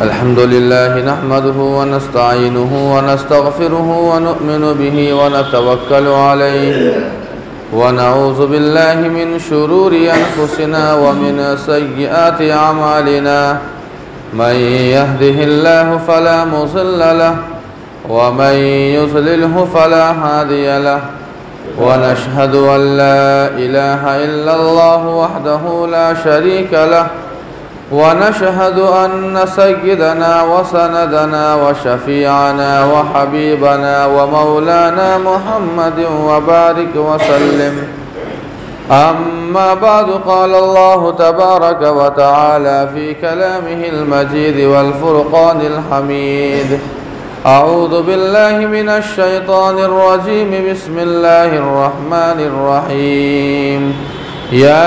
अल्हम्दुलिल्लाह नहमदुहु व नस्तईनुहु व नस्तगफिरुहु व नु'मिनु बिही व नतवक्कलु अलैहि व नऊज़ु बिल्लाहि मिन शुरूरि अनफुसिना व मिन सय्यिआति अमालिना मन यहदिहिल्लाहु फला मुज़िल्ल लहु व मन युज़लिल्हु फला हादिय लहु व नशहदु अन ला इलाहा इल्लल्लाहु वहदहु ला शरीक लहु व नशहदु अन्न सय्यदना व सनदना व शफीअना व हबीबना व मौलाना मुहम्मदिन व बारिक व सल्लिम। अम्मा बादु क़ाल अल्लाहु तबारक व तआला फ़ी कलामिहिल मजीद वल फ़ुरक़ानिल हमीद। अऊज़ु बिल्लाहि मिनश शैतानिर रजीम। बिस्मिल्लाहिर रहमानिर रहीम। या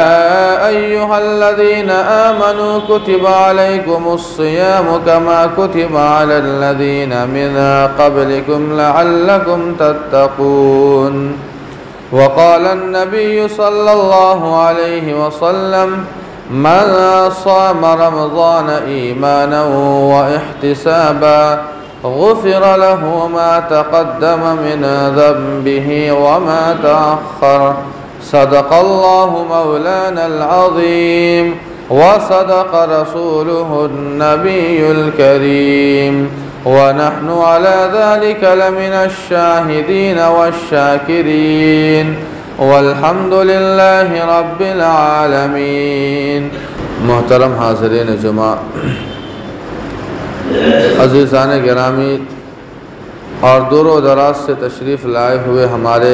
अय्युहल्लज़ीना आमनू कुतिबा अलैकुमुस्सियामु कमा कुतिबा अलल्लज़ीना मिन क़ब्लिकुम लअल्लकुम तत्तक़ून। वक़ाल अन्नबिय्यु सल्लल्लाहु अलैहि वसल्लम मन साम रमज़ान ईमानन व इह्तिसाबा गुफ़िर लहु मा तक़द्दम मिन ज़ंबिही व मा तअख़्ख़र। सदक़ल्लाहु मौलानल अज़ीम व सदक़ रसूलुहुन नबियुल करीम व नहनु अला ज़ालिका लमिनश शाहिदीन वश्शाकिरीन वल्हम्दुलिल्लाहि रब्बिल आलमीन। मोहतरम हाज़िरीन जुमा, अज़ीज़ान गिरामी और दूर व दराज से तशरीफ़ लाए हुए हमारे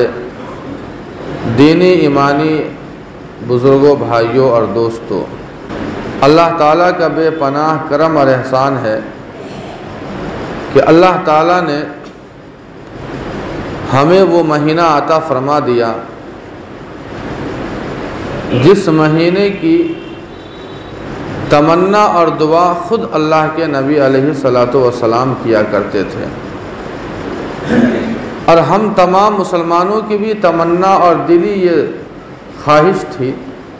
दीनी ईमानी बुज़ुर्गों, भाइयों और दोस्तों, अल्लाह ताला का बेपनाह करम और एहसान है कि अल्लाह ताला ने हमें वो महीना अता फरमा दिया जिस महीने की तमन्ना और दुआ ख़ुद अल्लाह के नबी अलैहिस्सलातु वस्सलाम किया करते थे और हम तमाम मुसलमानों की भी तमन्ना और दिली ये ख्वाहिश थी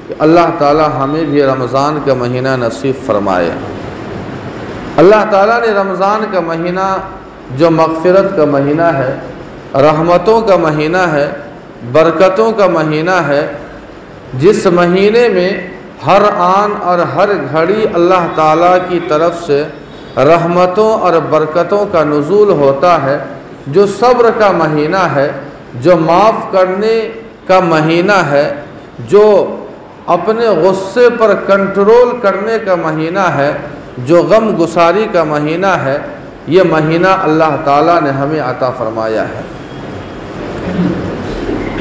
कि अल्लाह ताला हमें भी रमज़ान का महीना नसीब फरमाए। अल्लाह ताला ने रमज़ान का महीना जो मग़फ़िरत का महीना है, रहमतों का महीना है, बरकतों का महीना है, जिस महीने में हर आन और हर घड़ी अल्लाह ताला की तरफ से रहमतों और बरकतों का नुज़ूल होता है, जो सब्र का महीना है, जो माफ़ करने का महीना है, जो अपने गुस्से पर कंट्रोल करने का महीना है, जो गम गुसारी का महीना है, ये महीना अल्लाह ताला ने हमें अता फरमाया है।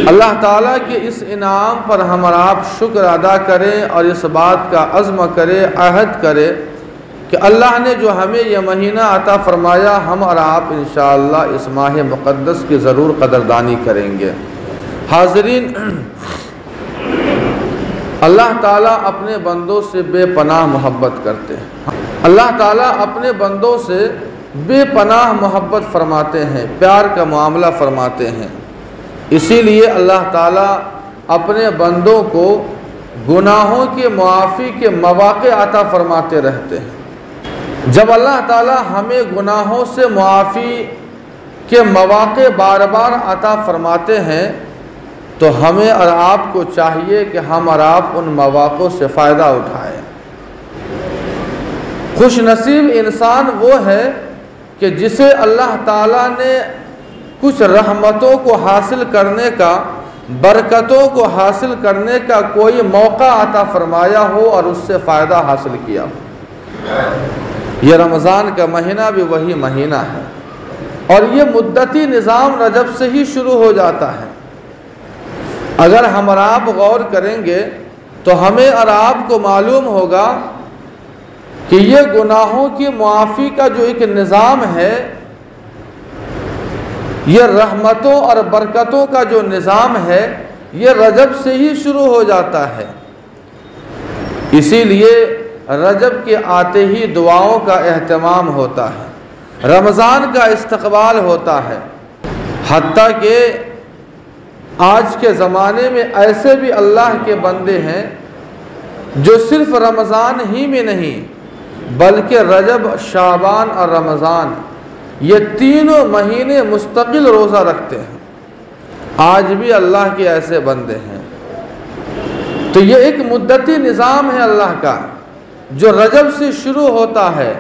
अल्लाह ताला के इस इनाम पर हम और आप शुक्र अदा करें और इस बात का अज़्म करें, अहद करें कि अल्लाह ने जो हमें यह महीना अता फरमाया, हम और आप इंशाअल्लाह इस माह मुक़द्दस की ज़रूर क़दरदानी करेंगे। हाज़रीन, अल्लाह ताला अपने बंदों से बेपनाह मोहब्बत करते हैं। अल्लाह ताला अपने बंदों से बेपनाह मोहब्बत फरमाते हैं, प्यार का मामला फरमाते हैं। इसीलिए अल्लाह ताला अपने बंदों को गुनाहों के मुआफ़ी के मौक़े अता फरमाते रहते हैं। जब अल्लाह ताला हमें गुनाहों से मुआफ़ी के मौक़े बार बार अता फरमाते हैं तो हमें और आपको चाहिए कि हम और आप उन मौक़ों से फ़ायदा उठाएं। खुश नसीब इंसान वो है कि जिसे अल्लाह ताला ने कुछ रहमतों को हासिल करने का, बरकतों को हासिल करने का कोई मौका अता फरमाया हो और उससे फ़ायदा हासिल किया हो। ये रमज़ान का महीना भी वही महीना है और ये मुद्दती निज़ाम रजब से ही शुरू हो जाता है। अगर हम और आप गौर करेंगे तो हमें और आपको मालूम होगा कि ये गुनाहों की मुआफ़ी का जो एक निज़ाम है, ये रहमतों और बरकतों का जो निज़ाम है, ये रजब से ही शुरू हो जाता है। इसीलिए रजब के आते ही दुआओं का एहतमाम होता है, रमज़ान का इस्तक़बाल होता है। हत्ता कि आज के ज़माने में ऐसे भी अल्लाह के बंदे हैं जो सिर्फ रमज़ान ही में नहीं बल्कि रजब, शाबान और रमज़ान ये तीनों महीने मुस्तकिल रोज़ा रखते हैं। आज भी अल्लाह के ऐसे बंदे हैं। तो ये एक मुद्दती निज़ाम है अल्लाह का, जो रजब से शुरू होता है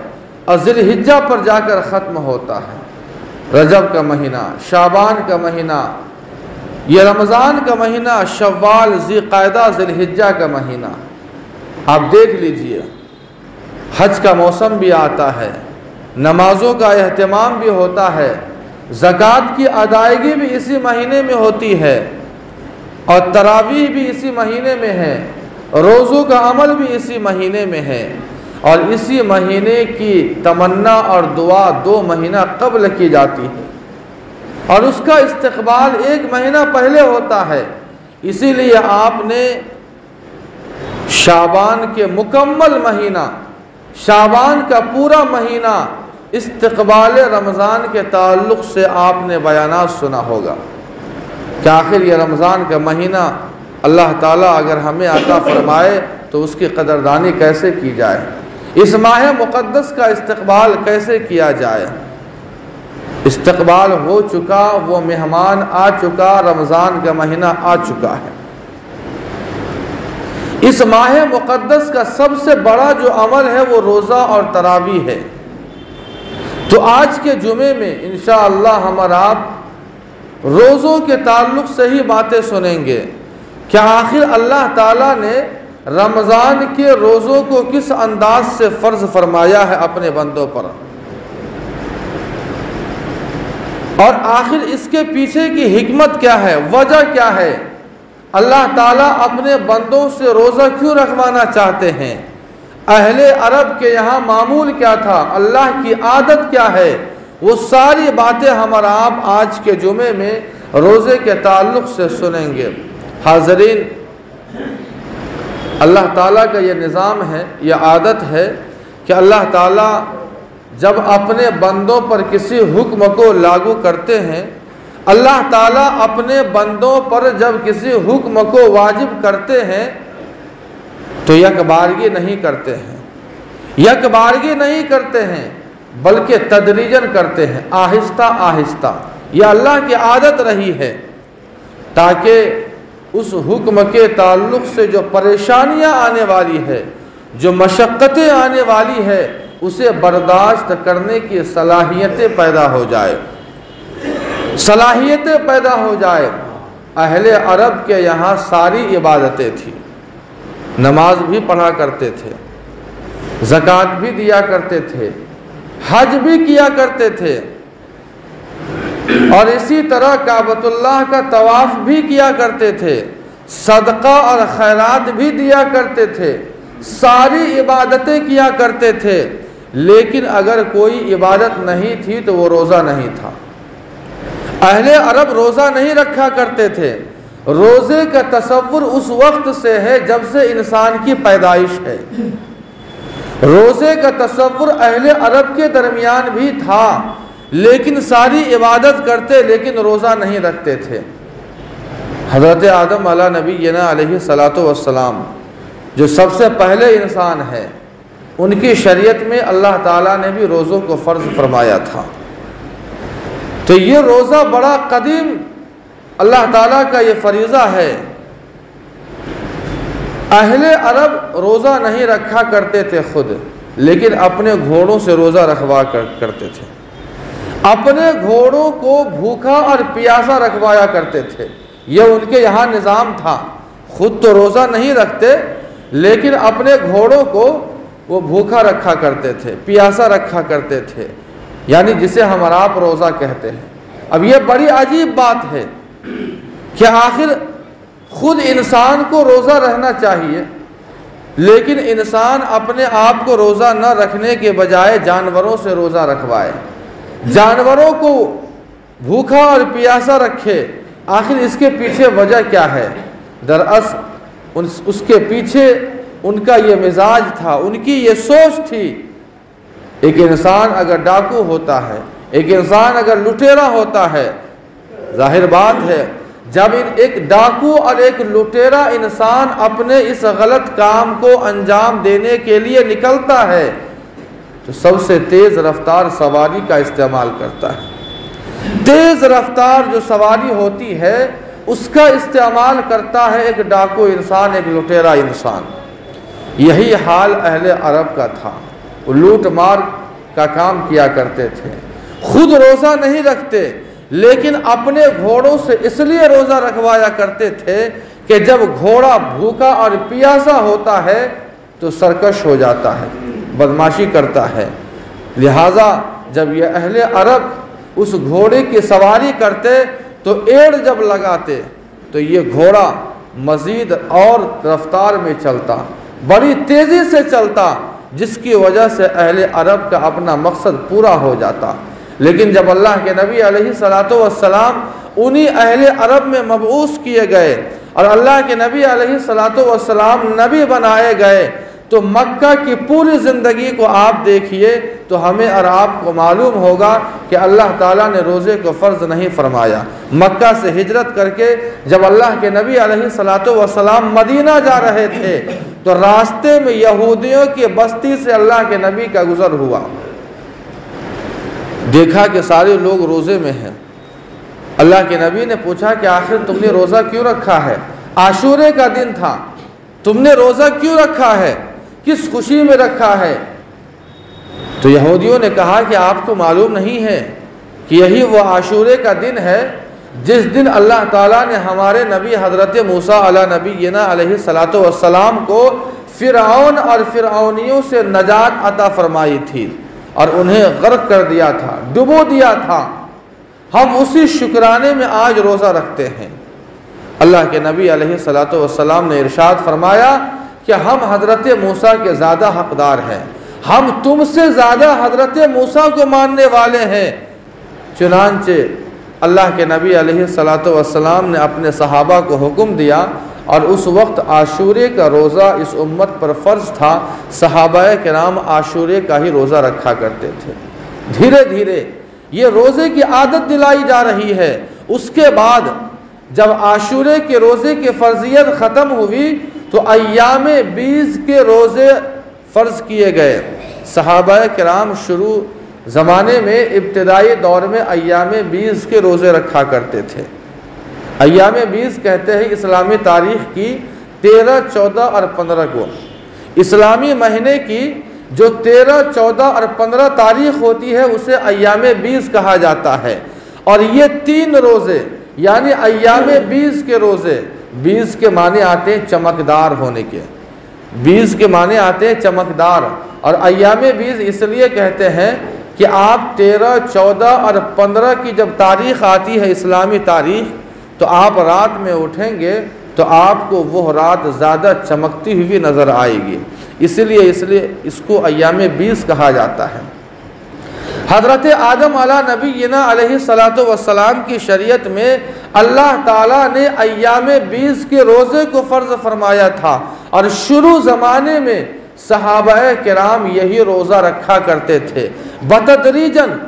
और ज़िलहिज्जा पर जाकर ख़त्म होता है। रजब का महीना, शाबान का महीना, ये रमज़ान का महीना, शव्वाल, ज़िलक़ादा, ज़िलहिज्जा का महीना। आप देख लीजिए, हज का मौसम भी आता है, नमाज़ों का एहतमाम भी होता है, ज़कात की अदायगी भी इसी महीने में होती है और तरावीह भी इसी महीने में है, रोज़ों का अमल भी इसी महीने में है और इसी महीने की तमन्ना और दुआ 2 महीना कब्ल की जाती है और उसका इस्तक़बाल 1 महीना पहले होता है। इसीलिए आपने शाबान के मुकम्मल महीना, शाबान का पूरा महीना इस्तक़बाल रमज़ान के ताल्लुक़ से आपने बयानात सुना होगा कि आखिर ये रमज़ान का महीना अल्लाह ताला अगर हमें अता फरमाए तो उसकी कदरदानी कैसे की जाए, इस माह मुक़द्दस का इस्तक़बाल कैसे किया जाए। इस्तक़बाल हो चुका, वो मेहमान आ चुका, रमज़ान का महीना आ चुका है। इस माह मुक़द्दस का सबसे बड़ा जो अमल है वो रोज़ा और तरावीह है। तो आज के जुमे में इंशाअल्लाह हम और आप रोज़ों के ताल्लुक़ से ही बातें सुनेंगे। क्या आखिर अल्लाह ताला ने रमज़ान के रोज़ों को किस अंदाज से फ़र्ज़ फरमाया है अपने बंदों पर, और आखिर इसके पीछे की हिकमत क्या है, वजह क्या है, अल्लाह ताला अपने बंदों से रोज़ा क्यों रखवाना चाहते हैं, अहले अरब के यहाँ मामूल क्या था, अल्लाह की आदत क्या है, वो सारी बातें हम और आप आज के जुमे में रोज़े के ताल्लुक़ से सुनेंगे। हाज़रीन, अल्लाह ताला का ये निज़ाम है, यह आदत है कि अल्लाह ताला जब अपने बंदों पर किसी हुक्म को लागू करते हैं, अल्लाह ताला अपने बंदों पर जब किसी हुक्म को वाजिब करते हैं तो यकबारगी नहीं करते हैं, यकबारगी नहीं करते हैं, बल्कि तदरीजन करते हैं, आहिस्ता आहिस्ता। यह अल्लाह की आदत रही है ताकि उस हुक्म के ताल्लुक़ से जो परेशानियां आने वाली है, जो मशक्क़तें आने वाली है, उसे बर्दाश्त करने की सलाहियतें पैदा हो जाए, सलाहियतें पैदा हो जाए। अहले अरब के यहाँ सारी इबादतें थी, नमाज भी पढ़ा करते थे, ज़कात भी दिया करते थे, हज भी किया करते थे और इसी तरह काबतुल्लाह का तवाफ़ भी किया करते थे, सदका और खैरात भी दिया करते थे, सारी इबादतें किया करते थे। लेकिन अगर कोई इबादत नहीं थी तो वो रोज़ा नहीं था। अहले अरब रोज़ा नहीं रखा करते थे। रोज़े का तसव्वुर उस वक्त से है जब से इंसान की पैदाइश है। रोज़े का तसव्वुर अहले अरब के दरमियान भी था, लेकिन सारी इबादत करते लेकिन रोज़ा नहीं रखते थे। हज़रत आदम अला नबीना अलैहिस्सलातु वस्सलाम जो सबसे पहले इंसान है, उनकी शरीयत में अल्लाह ताला ने भी रोज़ों को फ़र्ज़ फरमाया था। तो ये रोज़ा बड़ा कदीम अल्लाह ताला का ये फरीज़ा है। अहले अरब रोज़ा नहीं रखा करते थे खुद, लेकिन अपने घोड़ों से रोज़ा रखवा करते थे, अपने घोड़ों को भूखा और प्यासा रखवाया करते थे। यह उनके यहाँ निज़ाम था। खुद तो रोज़ा नहीं रखते, लेकिन अपने घोड़ों को वो भूखा रखा करते थे, प्यासा रखा करते थे, यानी जिसे हम और आप रोज़ा कहते हैं। अब ये बड़ी अजीब बात है कि आखिर खुद इंसान को रोज़ा रहना चाहिए, लेकिन इंसान अपने आप को रोज़ा न रखने के बजाय जानवरों से रोज़ा रखवाए, जानवरों को भूखा और प्यासा रखे। आखिर इसके पीछे वजह क्या है? दरअसल उसके पीछे उनका ये मिजाज था, उनकी ये सोच थी। एक इंसान अगर डाकू होता है, एक इंसान अगर लुटेरा होता है, जाहिर बात है जब एक डाकू और एक लुटेरा इंसान अपने इस गलत काम को अंजाम देने के लिए निकलता है तो सबसे तेज रफ्तार सवारी का इस्तेमाल करता है। तेज रफ्तार जो सवारी होती है उसका इस्तेमाल करता है एक डाकू इंसान, एक लुटेरा इंसान। यही हाल अहले अरब का था। वो लूट मार का काम किया करते थे, खुद रोज़ा नहीं रखते लेकिन अपने घोड़ों से इसलिए रोज़ा रखवाया करते थे कि जब घोड़ा भूखा और प्यासा होता है तो सरकश हो जाता है, बदमाशी करता है। लिहाजा जब ये अहले अरब उस घोड़े की सवारी करते तो एड़ जब लगाते तो ये घोड़ा मज़ीद और रफ्तार में चलता, बड़ी तेज़ी से चलता, जिसकी वजह से अहले अरब का अपना मकसद पूरा हो जाता। लेकिन जब अल्लाह के नबी अलैहिस्सलातु वस्सलाम उन्हीं अहले अरब में मबऊस किए गए और अल्लाह के नबी अलैहिस्सलातु वस्सलाम नबी बनाए गए तो मक्का की पूरी ज़िंदगी को आप देखिए तो हमें और आपको मालूम होगा कि अल्लाह ताला ने रोज़े को फ़र्ज़ नहीं फरमाया। मक्का से हिजरत करके जब अल्लाह के नबी अलैहिस्सलातु वस्सलाम मदीना जा रहे थे तो रास्ते में यहूदियों की बस्ती से अल्लाह के नबी का गुज़र हुआ। देखा कि सारे लोग रोज़े में हैं। अल्लाह के नबी ने पूछा कि आखिर तुमने रोज़ा क्यों रखा है? आशूरे का दिन था, तुमने रोज़ा क्यों रखा है? किस खुशी में रखा है? तो यहूदियों ने कहा कि आपको मालूम नहीं है कि यही वो आशूरे का दिन है जिस दिन अल्लाह ताला ने हमारे नबी हज़रत मूसा अला नबीना अलैहिस्सलातु वस्सलाम को फ़िरऔन और फ़िरऔनियों से नजात अता फरमाई थी और उन्हें गर्क कर दिया था, डुबो दिया था। हम उसी शुक्राने में आज रोज़ा रखते हैं। अल्लाह के नबी अलैहिस्सलातु वस्सलाम ने इरशाद फरमाया कि हम हज़रत मूसा के ज़्यादा हक़दार हैं, हम तुमसे ज़्यादा हज़रत मूसा को मानने वाले हैं। चुनांचे अल्लाह के नबी अलैहिस्सलातु वस्सलाम ने अपने सहाबा को हुक्म दिया और उस वक्त आशूरे का रोज़ा इस उम्मत पर फ़र्ज़ था। सहाबाए किराम आशूरे का ही रोज़ा रखा करते थे। धीरे धीरे ये रोज़े की आदत दिलाई जा रही है। उसके बाद जब आशूरे के रोज़े की फ़र्जियत ख़त्म हुई तो अय्यामे बीस के रोज़े फ़र्ज़ किए गए। सहाबाए किराम शुरू ज़माने में इब्तिदाई दौर में अय्यामे बीस के रोज़े रखा करते थे। अय्यामे बीस कहते हैं इस्लामी तारीख़ की 13, 14 और 15 को। इस्लामी महीने की जो 13, 14 और 15 तारीख़ होती है उसे अय्यामे बीस कहा जाता है। और ये 3 रोज़े यानी अय्यामे बीस के रोज़े, 20 के माने आते हैं चमकदार होने के, 20 के माने आते हैं चमकदार। और अय्यामे बीस इसलिए कहते हैं कि आप 13, 14 और 15 की जब तारीख़ आती है इस्लामी तारीख़ तो आप रात में उठेंगे तो आपको वो रात ज़्यादा चमकती हुई नज़र आएगी, इसलिए इसको अय्यामे बीस कहा जाता है। हज़रत आदम अला नबीना अलैहिस्सलातु वस्सलाम की शरीयत में अल्लाह ताला ने अय्यामे बीस के रोज़े को फ़र्ज़ फरमाया था और शुरू ज़माने में सहाबाए किराम यही रोज़ा रखा करते थे। बतदरीजन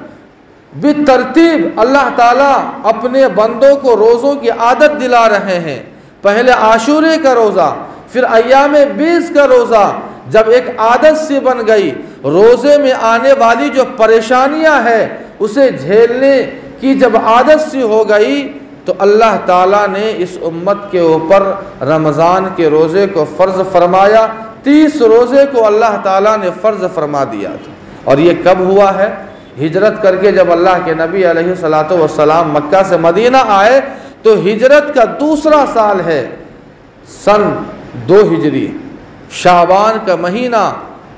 बितरतीब अल्लाह ताला अपने बंदों को रोज़ों की आदत दिला रहे हैं। पहले आशूरे का रोज़ा, फिर अय्यामे बीस का रोज़ा। जब एक आदत सी बन गई, रोज़े में आने वाली जो परेशानियां हैं उसे झेलने की जब आदत सी हो गई तो अल्लाह ताला ने इस उम्मत के ऊपर रमज़ान के रोज़े को फ़र्ज़ फरमाया। 30 रोज़े को अल्लाह ताला ने फ़र्ज़ फरमा दिया था। और ये कब हुआ है? हिजरत करके जब अल्लाह के नबी अलैहिस्सलातु वस्सलाम मक्का से मदीना आए तो हिजरत का दूसरा साल है, सन 2 हिजरी, शाबान का महीना।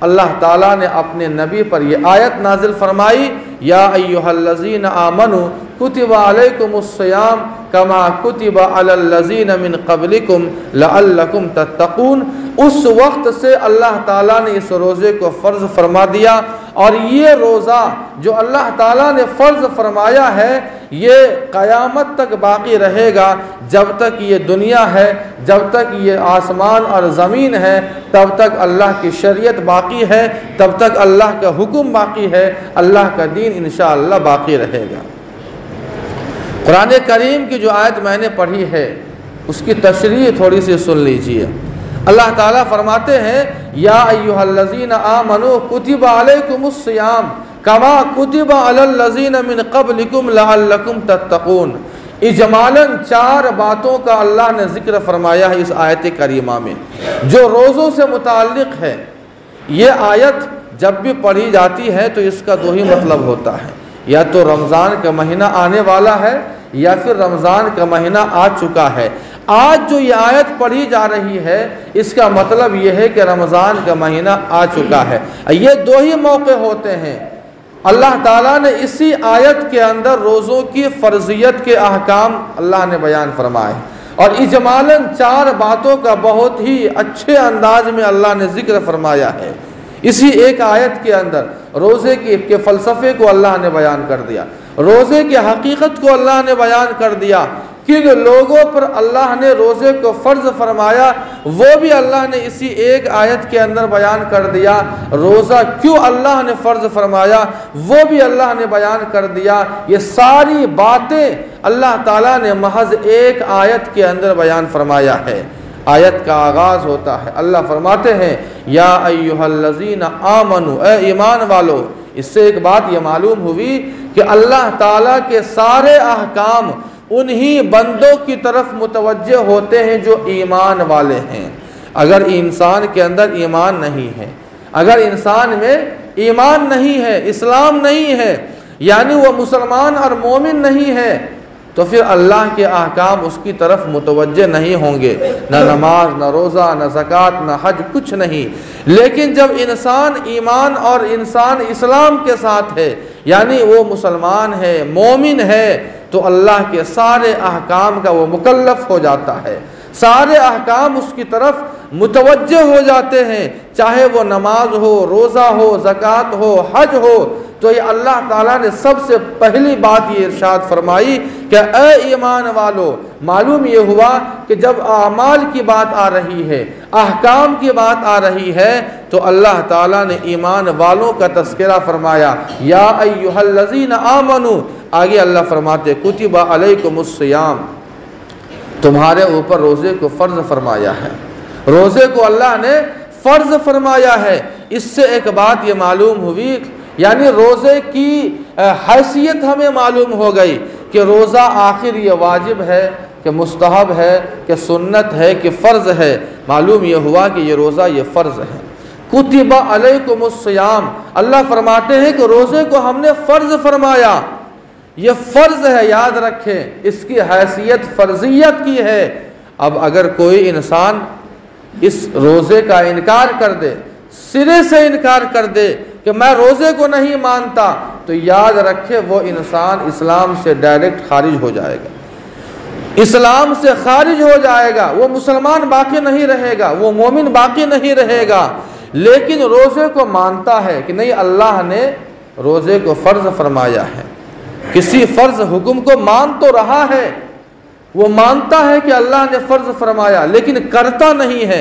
अल्लाह ताला ने अपने नबी पर यह आयत नाजिल फरमाई, या अय्युहल्लज़ीना आमनु कुतिबा अलैकुमुस्सियाम कमा कुतिबा अलल्लज़ीना मिन क़ब्लिकुम लअल्लकुम तत्तक़ून। उस वक्त से अल्लाह ताला ने इस रोज़े को फ़र्ज़ फरमा दिया और ये रोज़ा जो अल्लाह ताला ने फ़र्ज़ फरमाया है ये क़यामत तक बाक़ी रहेगा। जब तक ये दुनिया है, जब तक ये आसमान और ज़मीन है, तब तक अल्लाह की शरीयत बाक़ी है, तब तक अल्लाह का हुक्म बाक़ी है, अल्लाह का दीन इंशाअल्लाह बाक़ी रहेगा। कुरान करीम की जो आयत मैंने पढ़ी है उसकी तशरीह थोड़ी सी सुन लीजिए। अल्लाह ताला फरमाते हैं, या अय्युहल्लज़ीना आमनू कुतिबा अलैकुमुस्सियाम कमा कुतिबा अलल्लज़ीना मिन क़ब्लिकुम लअल्लकुम तत्तक़ून। इजमालन 4 बातों का अल्लाह ने जिक्र फरमाया है इस आयत करीमा में जो रोज़ों से मुताल्लिक़ है। ये आयत जब भी पढ़ी जाती है तो इसका 2 ही मतलब होता है, या तो रमज़ान का महीना आने वाला है या फिर रमज़ान का महीना आ चुका है। आज जो ये आयत पढ़ी जा रही है इसका मतलब ये है कि रमज़ान का महीना आ चुका है। ये 2 ही मौके होते हैं। अल्लाह ताला ने इसी आयत के अंदर रोज़ों की फ़र्ज़ियत के अहकाम अल्लाह ने बयान फरमाए और इजमालन 4 बातों का बहुत ही अच्छे अंदाज में अल्लाह ने जिक्र फरमाया है। इसी एक आयत के अंदर रोज़े के फ़लसफ़े को अल्लाह ने बयान कर दिया, रोज़े की हकीकत को अल्लाह ने बयान कर दिया। किन लोगों पर अल्लाह ने रोज़े को फ़र्ज़ फरमाया वो भी अल्लाह ने इसी एक आयत के अंदर बयान कर दिया। रोज़ा क्यों अल्लाह ने फ़र्ज़ फरमाया वो भी अल्लाह ने बयान कर दिया। ये सारी बातें अल्लाह ताला ने महज एक आयत के अंदर बयान फरमाया है। आयत का आगाज़ होता है, अल्लाह फरमाते हैं, या अय्युहल्लज़ीना आमनू, ए ईमान वालो। इससे एक बात ये मालूम हुई कि अल्लाह ताला के सारे अहकाम उन्हीं बंदों की तरफ मुतवज्जे होते हैं जो ईमान वाले हैं। अगर इंसान के अंदर ईमान नहीं है, अगर इंसान में ईमान नहीं है, इस्लाम नहीं है, यानी वह मुसलमान और मोमिन नहीं है, तो फिर अल्लाह के अहकाम उसकी तरफ मुतवज्जे नहीं होंगे। न नमाज, न रोज़ा, न ज़कात, न हज, कुछ नहीं। लेकिन जब इंसान ईमान और इंसान इस्लाम के साथ है, यानी वो मुसलमान है, मोमिन है, तो अल्लाह के सारे अहकाम का वो मुकल्लफ हो जाता है। सारे अहकाम उसकी तरफ मुतवज्जे हो जाते हैं, चाहे वो नमाज हो, रोज़ा हो, ज़कात हो, हज हो। तो ये अल्लाह ताला ने सबसे पहली बात ये इरशाद फरमाई कि ए ईमान वालो। मालूम ये हुआ कि जब आमाल की बात आ रही है, अहकाम की बात आ रही है, तो अल्लाह ताला ने ईमान वालों का तज़किरा फरमाया, या अय्युहल्लज़ीना आमनू। आगे अल्लाह फरमाते, कुतिबा अलैकुमुस्सियाम, तुम्हारे ऊपर रोज़े को फ़र्ज़ फरमाया है। रोज़े को अल्लाह ने फ़र्ज़ फरमाया है। इससे एक बात ये मालूम हुई, यानी रोज़े की हैसियत हमें मालूम हो गई कि रोज़ा आखिर ये वाजिब है कि मुस्तहब है कि सुन्नत है कि फ़र्ज़ है। मालूम ये हुआ कि ये रोज़ा ये फ़र्ज़ है। कुतिबा अलैकुमुस्सियाम, अल्लाह फरमाते हैं कि रोज़े को हमने फ़र्ज़ फरमाया। ये फ़र्ज़ है, याद रखें, इसकी हैसियत फ़र्ज़ियत की है। अब अगर कोई इंसान इस रोज़े का इनकार कर दे, सिरे से इनकार कर दे कि मैं रोज़े को नहीं मानता, तो याद रखे वो इंसान इस्लाम से डायरेक्ट खारिज हो जाएगा, इस्लाम से खारिज हो जाएगा। वो मुसलमान बाकी नहीं रहेगा, वो मोमिन बाकी नहीं रहेगा। लेकिन रोज़े को मानता है कि नहीं, अल्लाह ने रोज़े को फ़र्ज़ फरमाया है, किसी फ़र्ज़ हुक्म को मान तो रहा है, वो मानता है कि अल्लाह ने फ़र्ज़ फरमाया लेकिन करता नहीं है।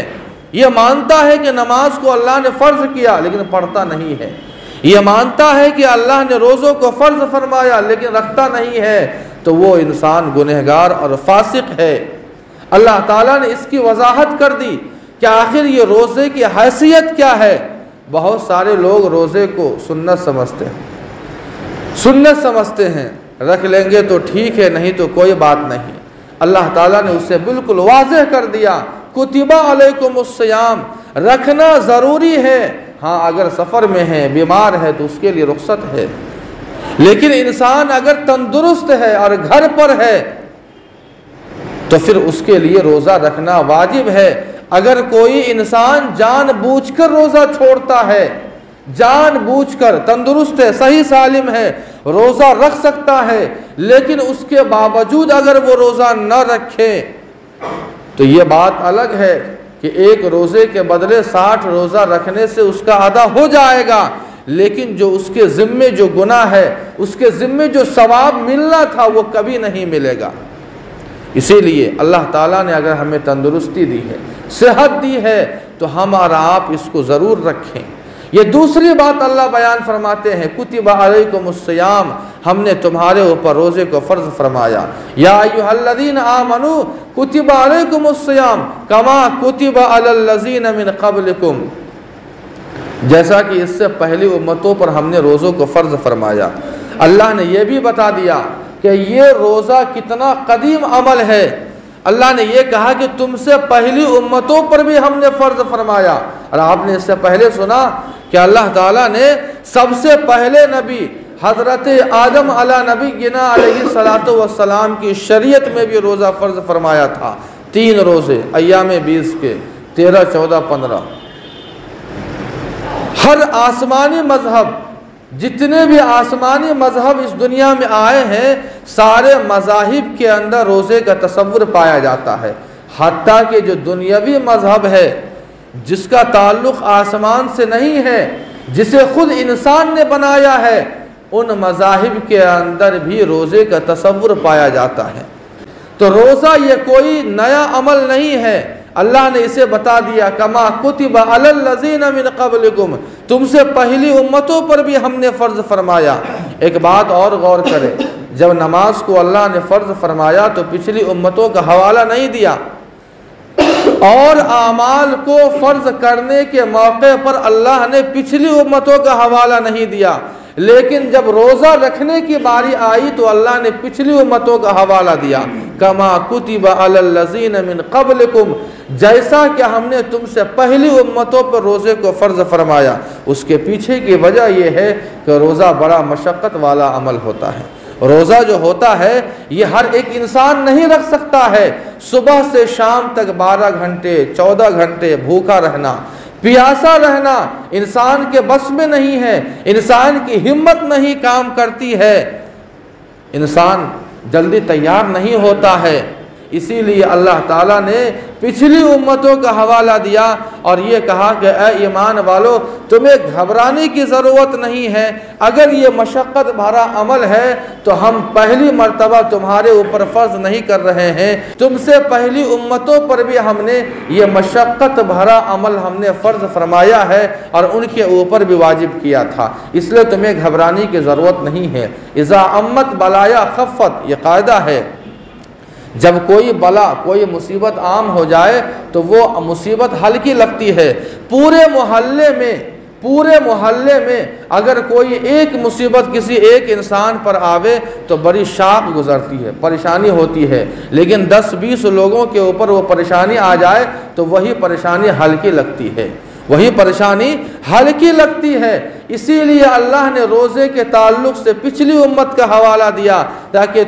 ये मानता है कि नमाज को अल्लाह ने फ़र्ज़ किया लेकिन पढ़ता नहीं है। ये मानता है कि अल्लाह ने रोज़ों को फ़र्ज़ फरमाया लेकिन रखता नहीं है। तो वो इंसान गुनहगार और फासिक है। अल्लाह ताला ने इसकी वजाहत कर दी कि आखिर ये रोज़े की हैसियत क्या है। बहुत सारे लोग रोज़े को सुन्नत समझते हैं, सुन्नत समझते हैं, रख लेंगे तो ठीक है, नहीं तो कोई बात नहीं। अल्लाह ताला ने उससे बिल्कुल वाज़ेह कर दिया, कुतिबा अलैकुमुस्सियाम, रखना ज़रूरी है। हाँ, अगर सफ़र में है, बीमार है, तो उसके लिए रुख्सत है। लेकिन इंसान अगर तंदुरुस्त है और घर पर है तो फिर उसके लिए रोज़ा रखना वाजिब है। अगर कोई इंसान जानबूझकर रोज़ा छोड़ता है, जानबूझकर, तंदुरुस्त है, सही सालिम है, रोज़ा रख सकता है, लेकिन उसके बावजूद अगर वो रोज़ा न रखे तो ये बात अलग है कि एक रोज़े के बदले 60 रोज़ा रखने से उसका अदा हो जाएगा, लेकिन जो उसके ज़िम्मे जो गुनाह है, उसके ज़िम्मे जो सवाब मिलना था, वो कभी नहीं मिलेगा। इसीलिए अल्लाह ताला ने अगर हमें तंदुरुस्ती दी है, सेहत दी है, तो हम और आप इसको ज़रूर रखें। ये दूसरी बात अल्लाह बयान फरमाते हैं, कुतिबा अलैकुमुस्सियाम, हमने तुम्हारे ऊपर रोज़े को फ़र्ज़ फरमाया। या अय्युहल्लज़ीना आमनू कुतिबा अलैकुमुस्सियाम कमा कुतिबा अलल्लज़ीना मिन क़ब्लिकुम, जैसा कि इससे पहली उम्मतों पर हमने रोज़ों को फ़र्ज़ फरमाया। अल्लाह ने यह भी बता दिया कि ये रोज़ा कितना कदीम अमल है। अल्लाह ने यह कहा कि तुमसे पहली उम्मतों पर भी हमने फ़र्ज़ फरमाया। और आपने इससे पहले सुना कि अल्लाह ताला ने सबसे पहले नबी हज़रत आदम अला नबीना अलैहिस्सलातु वस्सलाम की शरीयत में भी रोज़ा फ़र्ज़ फरमाया था। 3 रोज़े अय्याम 20 के 13, 14, 15। हर आसमानी मजहब, जितने भी आसमानी मजहब इस दुनिया में आए हैं, सारे मज़ाहिब के अंदर रोज़े का तसव्वुर पाया जाता है। हत्ता कि जो दुनियावी मजहब है जिसका ताल्लुक़ आसमान से नहीं है, जिसे खुद इंसान ने बनाया है, उन मज़ाहिब के अंदर भी रोज़े का तसव्वुर पाया जाता है। तो रोज़ा ये कोई नया अमल नहीं है। अल्लाह ने इसे बता दिया कमा कुतिबा अलल्लज़ीना मिन क़ब्लिकुम, तुमसे पहली उम्मतों पर भी हमने फ़र्ज़ फरमाया। एक बात और गौर करें, जब नमाज को अल्लाह ने फ़र्ज़ फरमाया तो पिछली उम्मतों का हवाला नहीं दिया, और आमाल को फ़र्ज़ करने के मौके पर अल्लाह ने पिछली उम्मतों का हवाला नहीं दिया। लेकिन जब रोज़ा रखने की बारी आई तो अल्लाह ने पिछली उम्मतों का हवाला दिया, कमा कुतिबा अलल्लज़ीना मिन क़ब्लिकुम, जैसा कि हमने तुमसे पहली उम्मतों पर रोज़े को फ़र्ज़ फरमाया। उसके पीछे की वजह यह है कि रोज़ा बड़ा मशक्क़त वाला अमल होता है। रोज़ा जो होता है ये हर एक इंसान नहीं रख सकता है। सुबह से शाम तक 12 घंटे 14 घंटे भूखा रहना, प्यासा रहना इंसान के बस में नहीं है। इंसान की हिम्मत नहीं काम करती है, इंसान जल्दी तैयार नहीं होता है। इसीलिए अल्लाह ताला ने पिछली उम्मतों का हवाला दिया और ये कहा कि ए ईमान वालो, तुम्हें घबराने की ज़रूरत नहीं है। अगर ये मशक्क़त भरा अमल है तो हम पहली मर्तबा तुम्हारे ऊपर फ़र्ज़ नहीं कर रहे हैं, तुमसे पहली उम्मतों पर भी हमने ये मशक्क़त भरा अमल हमने फ़र्ज़ फरमाया है और उनके ऊपर भी वाजिब किया था, इसलिए तुम्हें घबराने की ज़रूरत नहीं है। इज़ा अम्मत बलाया खफ़्फ़त, ये कायदा है, जब कोई बला कोई मुसीबत आम हो जाए तो वो मुसीबत हल्की लगती है। पूरे मोहल्ले में अगर कोई एक मुसीबत किसी एक इंसान पर आवे तो बड़ी शाख गुजरती है, परेशानी होती है। लेकिन 10-20 लोगों के ऊपर वो परेशानी आ जाए तो वही परेशानी हल्की लगती है, वही परेशानी हल्की लगती है। इसीलिए अल्लाह ने रोज़े के ताल्लुक़ से पिछली उम्मत का हवाला दिया ताकि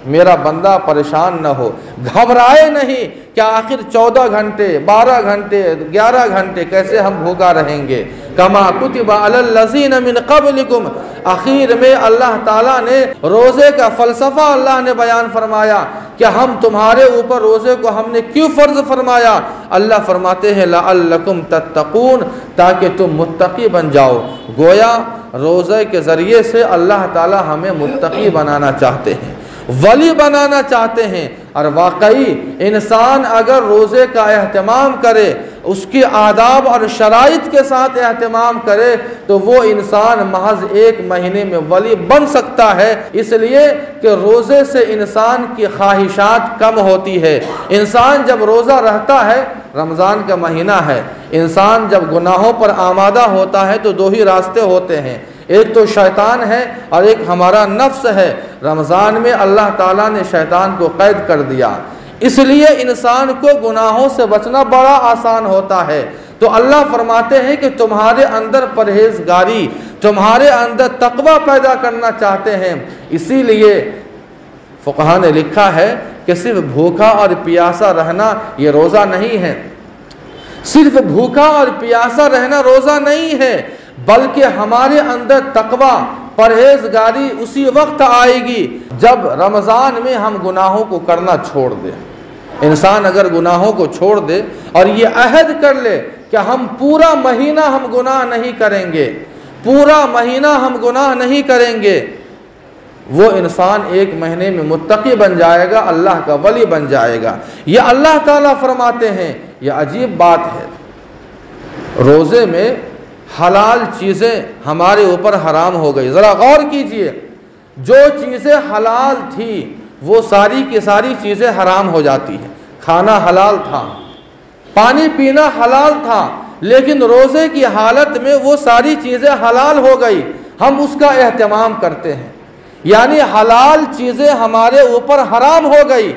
मेरा बंदा परेशान न हो, घबराए नहीं कि आखिर 14 घंटे 12 घंटे 11 घंटे कैसे हम भूखा रहेंगे। कमा कुतिबा अलल्लज़ीना मिन क़ब्लिकुम, आखिर में अल्लाह ताला ने रोज़े का फ़लसफ़ा अल्लाह ने बयान फरमाया कि हम तुम्हारे ऊपर रोज़े को हमने क्यों फ़र्ज़ फरमाया। अल्लाह फरमाते हैं लअल्लकुम तत्तक़ून, ताकि तुम मुत्तक़ी बन जाओ। गोया रोज़े के ज़रिए से अल्लाह ताला हमें मुत्तक़ी बनाना चाहते हैं, वली बनाना चाहते हैं। और वाकई इंसान अगर रोज़े का एहतमाम करे, उसकी आदाब और शराइत के साथ एहतमाम करे, तो वो इंसान महज 1 महीने में वली बन सकता है। इसलिए कि रोज़े से इंसान की ख्वाहिशात कम होती है। इंसान जब रोज़ा रहता है, रमज़ान का महीना है, इंसान जब गुनाहों पर आमादा होता है तो 2 ही रास्ते होते हैं, एक तो शैतान है और एक हमारा नफ्स है। रमज़ान में अल्लाह ताला ने शैतान को कैद कर दिया, इसलिए इंसान को गुनाहों से बचना बड़ा आसान होता है। तो अल्लाह फरमाते हैं कि तुम्हारे अंदर परहेज़गारी, तुम्हारे अंदर तक़वा पैदा करना चाहते हैं। इसीलिए फ़ुक़हा ने लिखा है कि सिर्फ भूखा और प्यासा रहना ये रोज़ा नहीं है। सिर्फ भूखा और प्यासा रहना रोज़ा नहीं है, बल्कि हमारे अंदर तक़वा परहेज़गारी उसी वक्त आएगी जब रमज़ान में हम गुनाहों को करना छोड़ दें। इंसान अगर गुनाहों को छोड़ दे और ये अहद कर ले कि हम पूरा महीना हम गुनाह नहीं करेंगे, पूरा महीना हम गुनाह नहीं करेंगे, वो इंसान 1 महीने में मुत्तक़ी बन जाएगा, अल्लाह का वली बन जाएगा। ये अल्लाह ताला फरमाते हैं। यह अजीब बात है, रोज़े में हलाल चीज़ें हमारे ऊपर हराम हो गई। ज़रा गौर कीजिए, जो चीज़ें हलाल थी वो सारी की सारी चीज़ें हराम हो जाती हैं। खाना हलाल था, पानी पीना हलाल था, लेकिन रोज़े की हालत में वो सारी चीज़ें हलाल हो गई, हम उसका एहतमाम करते हैं। यानी हलाल चीज़ें हमारे ऊपर हराम हो गई।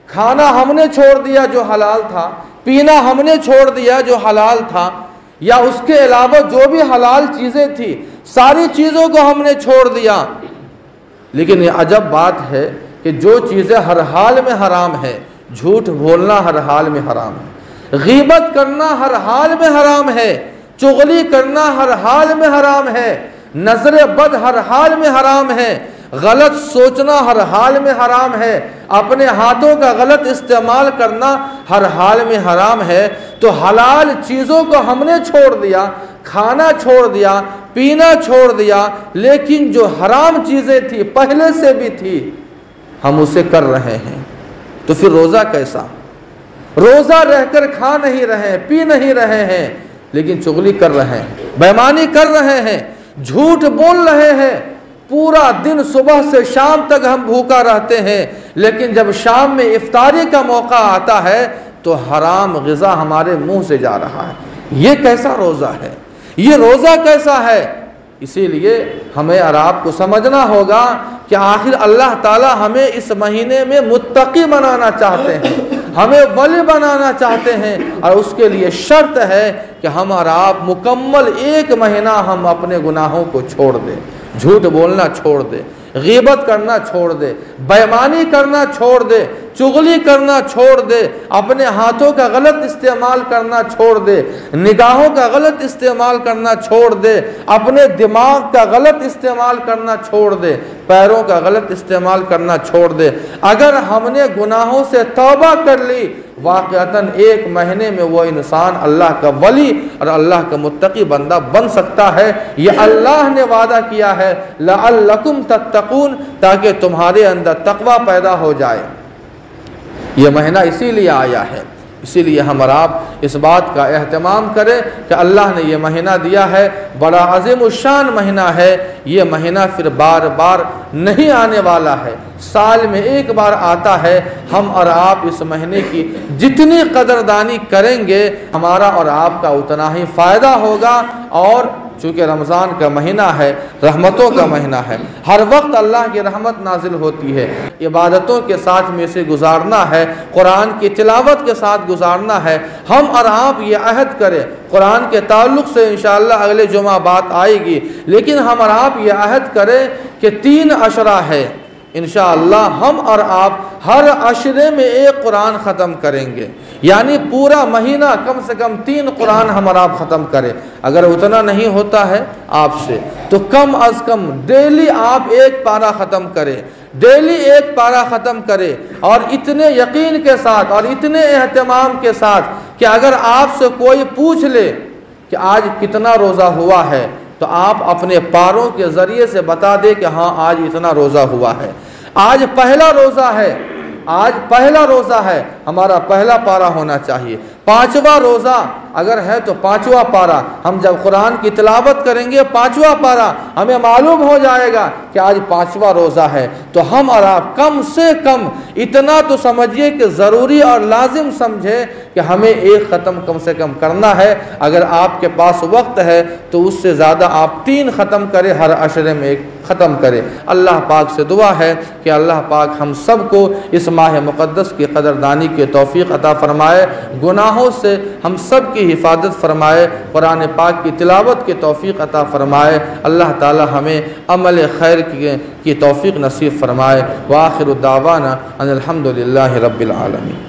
खाना हमने छोड़ दिया जो हलाल था, पीना हमने छोड़ दिया जो हलाल था, या उसके अलावा जो भी हलाल चीज़ें थी सारी चीज़ों को हमने छोड़ दिया। लेकिन ये अजब बात है कि जो चीज़ें हर हाल में हराम है, झूठ बोलना हर हाल में हराम है, गीबत करना हर हाल में हराम है, चुगली करना हर हाल में हराम है, नजर बद हर हाल में हराम है, गलत सोचना हर हाल में हराम है, अपने हाथों का गलत इस्तेमाल करना हर हाल में हराम है। तो हलाल चीज़ों को हमने छोड़ दिया, खाना छोड़ दिया, पीना छोड़ दिया, लेकिन जो हराम चीज़ें थी पहले से भी थी हम उसे कर रहे हैं। तो फिर रोज़ा कैसा? रोज़ा रहकर खा नहीं रहे, पी नहीं रहे हैं, लेकिन चुगली कर रहे हैं, बेईमानी कर रहे हैं, झूठ बोल रहे हैं। पूरा दिन सुबह से शाम तक हम भूखा रहते हैं, लेकिन जब शाम में इफ्तारी का मौका आता है तो हराम ग़िज़ा हमारे मुंह से जा रहा है। ये कैसा रोज़ा है? ये रोज़ा कैसा है? इसीलिए हमें और आपको समझना होगा कि आखिर अल्लाह ताला हमें इस महीने में मुत्तकी बनाना चाहते हैं, हमें वली बनाना चाहते हैं, और उसके लिए शर्त है कि हम और आप मुकम्मल 1 महीना हम अपने गुनाहों को छोड़ दें, झूठ बोलना छोड़ दे, गीबत करना छोड़ दे, बेईमानी करना छोड़ दे, चुगली करना छोड़ दे, अपने हाथों का गलत इस्तेमाल करना छोड़ दे, निगाहों का गलत इस्तेमाल करना छोड़ दे, अपने दिमाग का गलत इस्तेमाल करना छोड़ दे, पैरों का गलत इस्तेमाल करना छोड़ दे। अगर हमने गुनाहों से तौबा कर ली, वाक़अतन 1 महीने में वो इंसान अल्लाह का वली और अल्लाह का मुत्तकी बंदा बन सकता है। ये अल्लाह ने वादा किया है, लअल्लकुम तत्तकून, ताकि तुम्हारे अंदर तकवा पैदा हो जाए। ये महीना इसीलिए आया है, इसीलिए हम और आप इस बात का एहतमाम करें कि अल्लाह ने ये महीना दिया है, बड़ा अज़ीम शान महीना है। ये महीना फिर बार बार नहीं आने वाला है, साल में 1 बार आता है। हम और आप इस महीने की जितनी कदरदानी करेंगे हमारा और आपका उतना ही फ़ायदा होगा। और चूँकि रमज़ान का महीना है, रहमतों का महीना है, हर वक्त अल्लाह की रहमत नाजिल होती है। इबादतों के साथ में से गुजारना है, कुरान की तिलावत के साथ गुजारना है। हम और आप ये अहद करें, कुरान के ताल्लुक़ से इंशाअल्लाह अगले जुमा बात आएगी, लेकिन हम और आप ये अहद करें कि 3 अशरा है, इंशाअल्लाह हम और आप हर अशरे में 1 कुरान ख़त्म करेंगे। यानी पूरा महीना कम से कम 3 कुरान हम और आप ख़त्म करें। अगर उतना नहीं होता है आपसे तो कम अज़ कम डेली आप 1 पारा ख़त्म करें, डेली 1 पारा ख़त्म करें। और इतने यकीन के साथ और इतने एहतमाम के साथ कि अगर आपसे कोई पूछ ले कि आज कितना रोज़ा हुआ है, तो आप अपने पारों के ज़रिए से बता दें कि हाँ आज इतना रोज़ा हुआ है, आज पहला रोज़ा है, आज पहला रोज़ा है, हमारा पहला पारा होना चाहिए। 5वां रोज़ा अगर है तो 5वां पारा, हम जब कुरान की तिलावत करेंगे 5वां पारा, हमें मालूम हो जाएगा कि आज 5वां रोज़ा है। तो हम और आप कम से कम इतना तो समझिए कि ज़रूरी और लाजिम समझे कि हमें 1 ख़त्म कम से कम करना है। अगर आपके पास वक्त है तो उससे ज़्यादा आप 3 ख़त्म करें, हर अशरे में 1 ख़त्म करें। अल्लाह पाक से दुआ है कि अल्लाह पाक हम सब को इस माह मुक़द्दस की क़दरदानी की तौफ़ीक़ अता फ़रमाए, गुनाहों से हम सब की हिफाजत फ़रमाए, कुरान पाक की तिलावत की तौफ़ीक़ अता फ़रमाए। अल्लाह ताला हमें अमल खैर की तौफ़ीक़ नसीब फ़रमाए। व आखिरु दावाना अनिल हम्दुलिल्लाहि रब्बिल आलमीन।